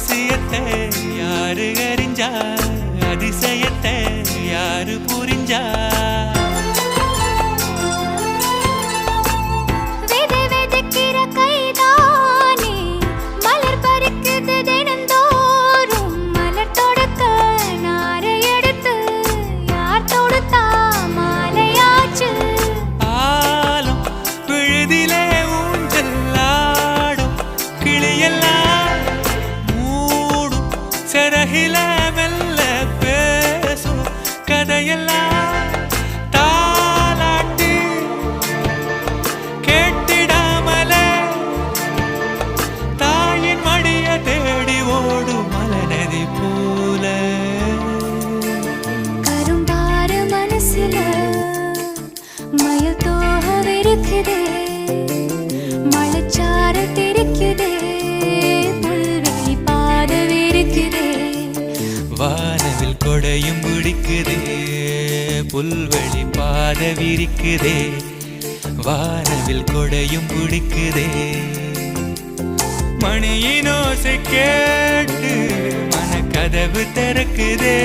ரகசியத்தை யாரு அறிஞ்சா, அதிசயத்தை யாரு புரிஞ்சா? சரகில மெல்ல பேசும் கதையெல்லாம் தாலாட்டி கேட்டிடாமலே தாயின் மடிய தேடி ஓடும் மலநதி போல. கரும்பாறு மனசுல மயில் தோகவிருக்குதே, மழைச்சார தெரிக்குதே, புல்வெளி பாதவிருக்குதே. வானவில் கொடையும் பிடிக்குதே, புல்வெளி பாத விரிக்குதே. வானவில் கொடையும் பிடிக்குதே. மணியின் ஓசை கேட்டு மனக்கதவு திறக்குதே.